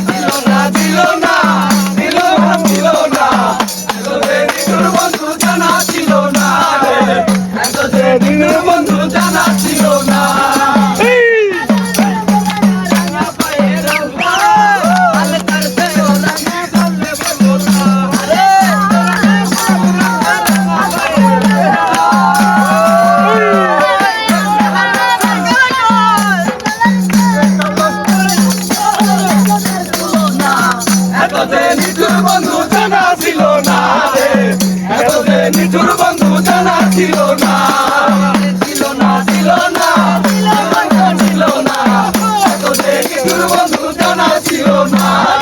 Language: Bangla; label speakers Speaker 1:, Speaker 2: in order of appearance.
Speaker 1: দিল না দিল না দিল না দিল না এত যে নিঠুর বন্ধু জানা ছিল না রে এত যে নিঠুর বন্ধু জানা ছিল না এত যে নিঠুর বন্ধু জানা ছিল না রে এত যে নিঠুর বন্ধু জানা ছিল না ছিল না ছিল না ছিল না এত যে নিঠুর বন্ধু জানা ছিল না